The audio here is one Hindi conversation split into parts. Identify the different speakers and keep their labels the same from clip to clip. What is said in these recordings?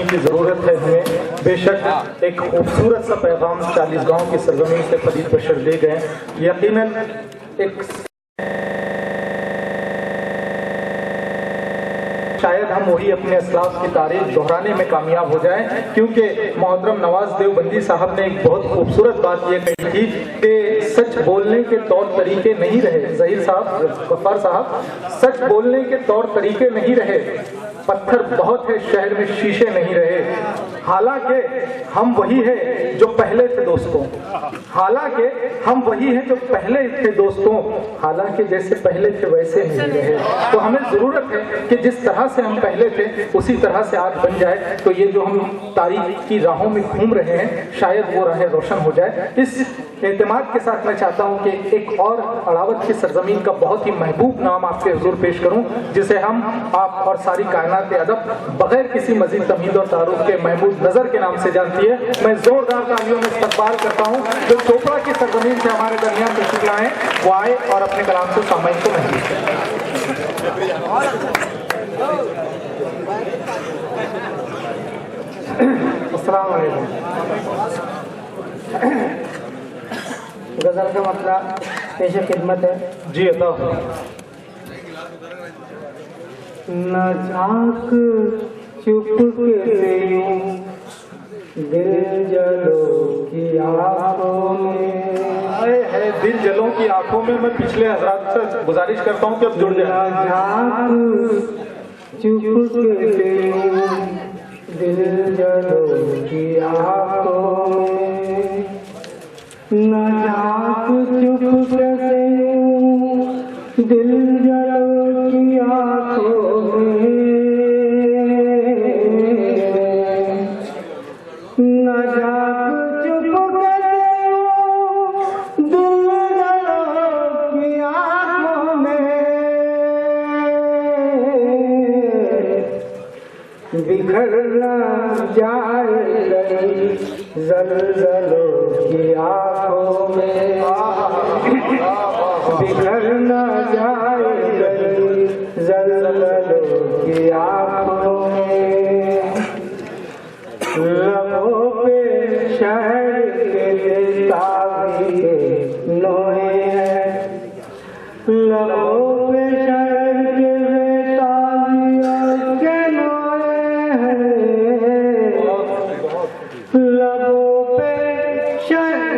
Speaker 1: करने की ज़रूरत है हमें। बेशक एक खूबसूरत सा पैगाम 40 गांव की सरजमीन से फरीद बशर दे गए। यकीनन एक शायद हम वही अपने असलाफ की तारीख दोहराने में कामयाब हो जाएं, क्योंकि मोहतरम नवाज देवबंदी साहब ने एक बहुत खूबसूरत बात ये कही थी कि सच बोलने के तौर तरीके नहीं रहे। ज़हीर साहब, गफ्फार साहब, सच बोलने के तौर तरीके नहीं रहे, पत्थर बहुत है शहर में शीशे नहीं रहे। हालांकि हम वही है जो पहले थे दोस्तों, हालांकि हम वही हैं जो पहले थे दोस्तों, हालांकि जैसे पहले थे वैसे नहीं रहे। तो हमें ज़रूरत है कि जिस तरह से हम पहले थे उसी तरह से आज बन जाए। तो ये जो हम तारीख की राहों में घूम रहे हैं, शायद वो राहें रोशन हो जाए। इस एतमाद के साथ मैं चाहता हूँ कि एक और अड़ावत की सरजमीन का बहुत ही महबूब नाम आपके हुजूर पेश करूँ, जिसे हम, आप और सारी कायनात अदब बगैर किसी मजीद तमहीद और तारुफ के महमूद नजर के नाम से जानती है। मैं जोरदार तालियों में इस्तकबाल करता हूँ जो चोपड़ा की सरजमीन से हमारे दरमियान तशरीफ लाए, वो आए और अपने कलाम से सामईन को महसूस करें। अस्सलाम वालेकुम।
Speaker 2: गजल का मतलब पेश खिदमत है
Speaker 1: जी। अता
Speaker 2: न झांक चुपके से यूं दिल जलो की आंखों में,
Speaker 1: है दिल जलों की आंखों में। मैं पिछले हजरात से गुजारिश करता हूँ कि अब जुड़ जाए।
Speaker 2: न झांक चुपके से यूं दिल जलो की आंखों में, न झांक चुपके से यूं दिल जलो की आंखों में, न झांक चुपके से यूं दिल जलो की आंखों में, बिखर न जाए ज़लज़लों की आंखों में, बिखर न जाए ज़लज़लों की आंखों में, लबों पे शहर के ताबी के नोहे हैं, लबों पे शहर के ताबियों के नोहे हैं, लबों पे शहर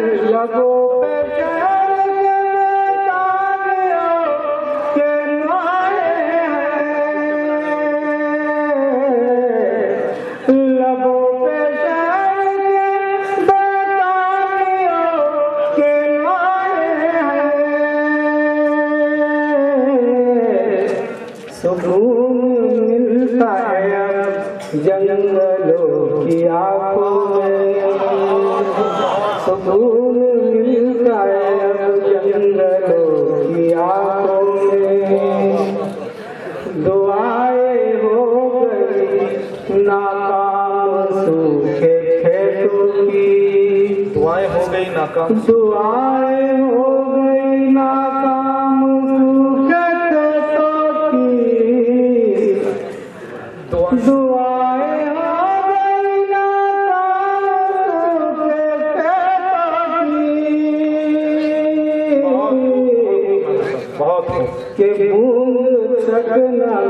Speaker 2: जंगलों की आंखों में, सुकून मिलता है जंगलों की आंखों में, दुआएं हो गई नाकाम सूखे खेतों की,
Speaker 1: दुआएं हो गई नाकाम,
Speaker 2: दुआएं हो गई नाकाम सूखे खेतों की, दुआएं हो गई नाकाम सूखे खेतों की,
Speaker 1: बहुत
Speaker 2: के बूंद तक न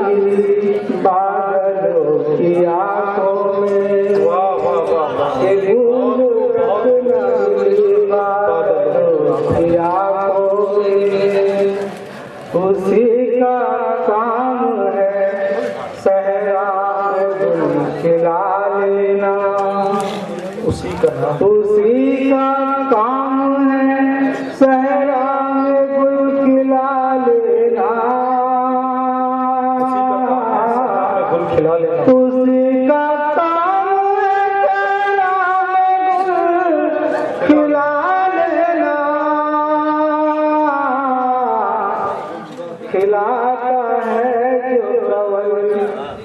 Speaker 2: मिली बादलों की आंखों में,
Speaker 1: वाह वाह वाह वाह।
Speaker 2: के बूंद तक न मिली बादलों की आंखों में, उसी का काम है सहरा में गुल खिला लेना,
Speaker 1: उसी का नाम,
Speaker 2: उसी का काम है सहरा में गुल खिला लेना,
Speaker 1: गुल खिला लेना,
Speaker 2: उसी का काम है सहरा में गुल खिला लेना, खिलाता है जो कवल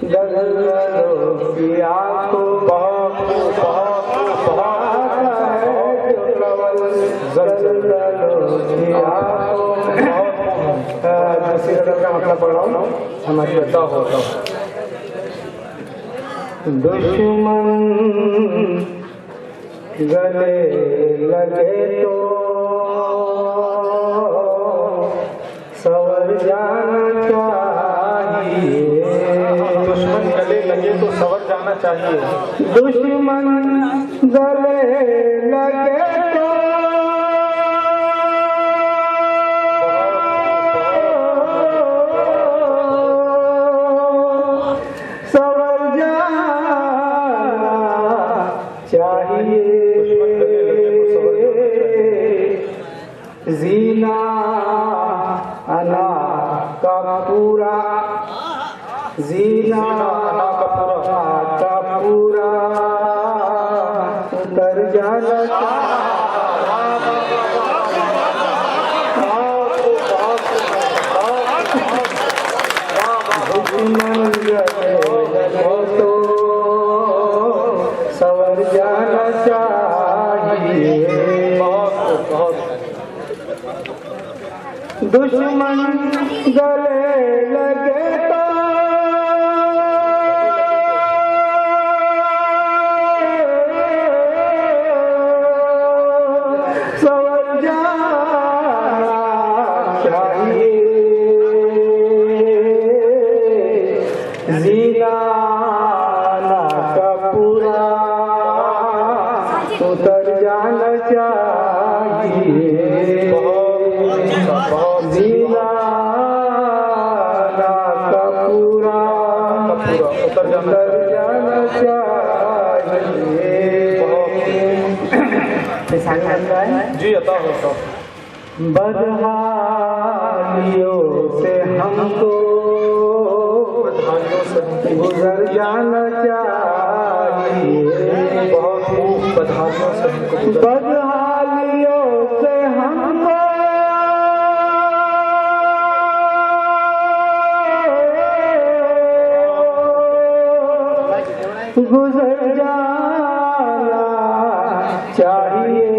Speaker 2: जंगलों की आंखों,
Speaker 1: बहुत बहुत बहुत
Speaker 2: है जो कवल जंगलों की आंखों में। दूसरी रकम का मतलब पढ़ रहा हूँ हमारी
Speaker 1: होता होता।
Speaker 2: दुश्मन गले लगे तो सवर जाना चाहिए।
Speaker 1: दुश्मन गले लगे तो सवर जाना चाहिए।
Speaker 2: दुश्मन गले लगे तो सवर जाना चाहिए। जीना अना का पूरा, जीना का पूरा उतर जाना दुश्मन गले तो सवर जाना चाहिए। दुश्मन गले लगे तो सवर जाना चाहिए। जीना का पूरा उतर जाना चाहिए। जीना का पूरा उतर जाना चाहिए।
Speaker 1: जी अता होता।
Speaker 2: बदहालियों से हमको गुजर जाना चाहिए।
Speaker 1: बहुत खूब बधाइयों से हमको
Speaker 2: बदहालियों से हमको गुजर जाना चाहिए।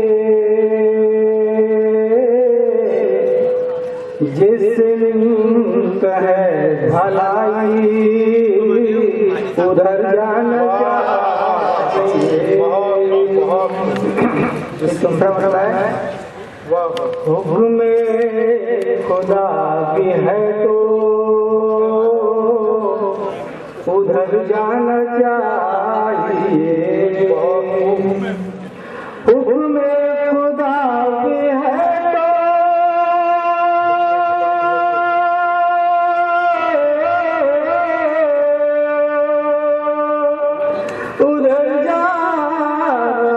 Speaker 2: जिस है भलाई उधर जाना चाहिए। दूसरा मतलब है हुक्म खुदा भी है तो उधर जाना चाहिए। हुक्म खुदा भी है तो उधर जाना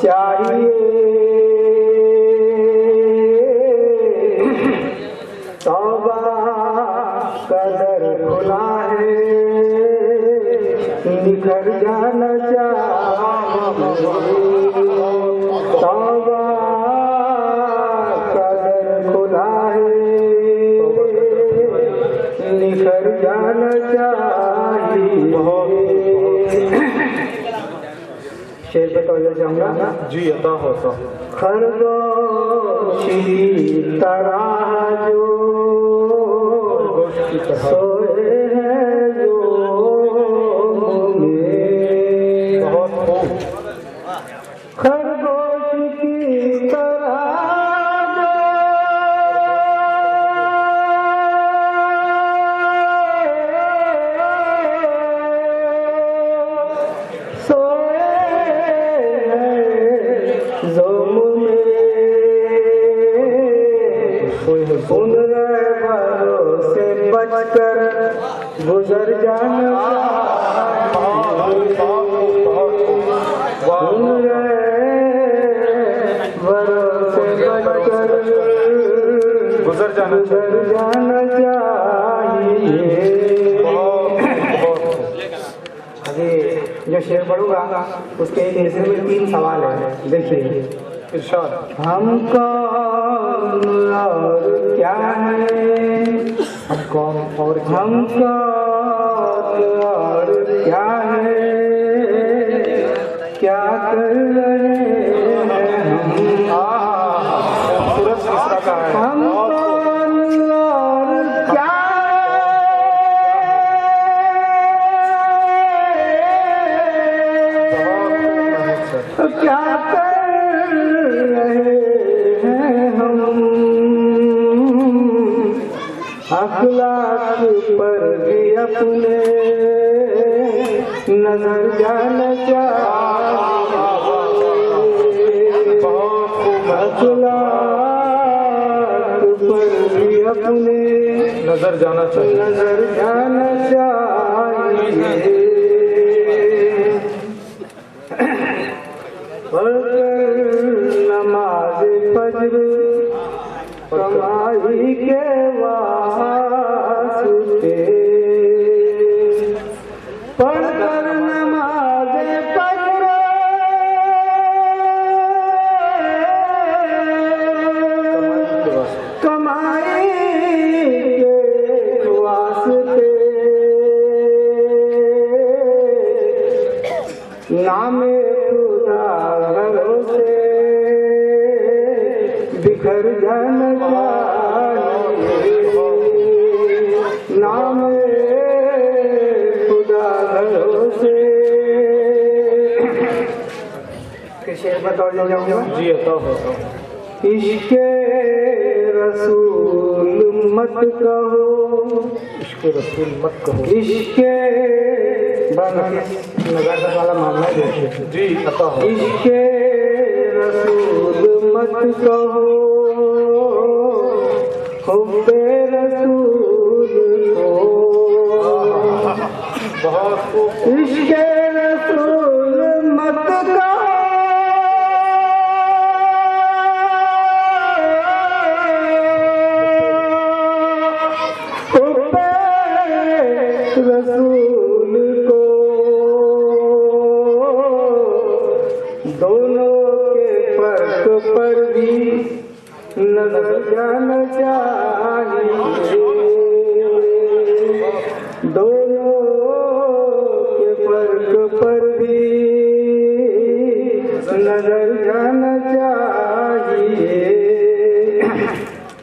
Speaker 2: चाहिए। तौबा कदर खुला है निखर जाना चाहिए। तौबा कदर खुला है निखर जाना चाहिए। शेर पे तो जाऊंगा।
Speaker 1: जी अता होता।
Speaker 2: खरगोश की तरह जो सोए हैं जो
Speaker 1: बहुत खूब।
Speaker 2: खरगोश की तरह सोए हैं ज़ोम में उन भरोसे बचकर गुजर जाना भरोसे बचकर
Speaker 1: गुजर जाना
Speaker 2: चाहिए। अभी जो शेर पढ़ूंगा उसके एक हिस्से में 3 सवाल है। देखिए
Speaker 1: इरशाद।
Speaker 2: हम कौन और क्या है,
Speaker 1: हम कौन और
Speaker 2: हम कौन और क्या है, क्या कर रहे हैं हम।
Speaker 1: खूबसूरत मिसरा का है।
Speaker 2: हम कौन और क्या है,
Speaker 1: सर।
Speaker 2: क्या कर रहे हैं हम, अखलाक पर भी अपने नजर जाना चाहिए, अखलाक पर भी अपने
Speaker 1: नजर जाना चाहिए।
Speaker 2: नजर जाना चाहिए। नमाज फज्र कमाई के वास्ते, पढ़कर नमाज फज्र कमाई के वास्ते, नामे खुदा घरों से बिखर जाना चाहिए, नामे खुदा घरों से। के शेर बतौर ले जाऊंगा
Speaker 1: जी अता हो।
Speaker 2: इश्के रसूल मत कहो,
Speaker 1: इश्क़े रसूल मत कहो,
Speaker 2: इश्के नजर वाला मामला देखिए।
Speaker 1: जी अता हो।
Speaker 2: इश्के रसूल मत कहो, हुब्बे रसूल को,
Speaker 1: बहुत खूब।
Speaker 2: इश्के रसूल मत कहो, हुब्बे रसूल को, दोनों के फर्क पर भी नजर जाना चाहिए, दोनों के फर्क पर भी नजर जाना चाहिए।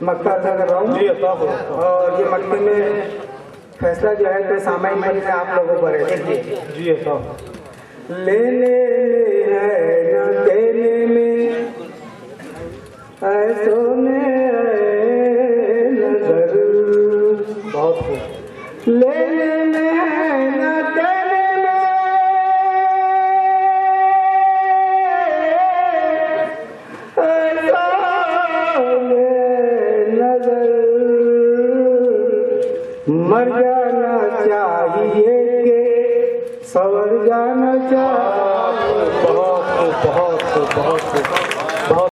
Speaker 2: मक्का कर रहा हूँ
Speaker 1: जी अता हो।
Speaker 2: और ये मक्के में फैसला जो है तो सामायिक मन से आप लोगों पर है। देखिए
Speaker 1: जी अता हो।
Speaker 2: लेने है न देने में, ऐसों में नजर,
Speaker 1: बहुत खूब।
Speaker 2: लेने में है न देने में, ऐसों में नजर, मर जाना चाहिए के सवर जाना चाहिए।
Speaker 1: बहुत खूब, बहुत खूब, बहुत खूब।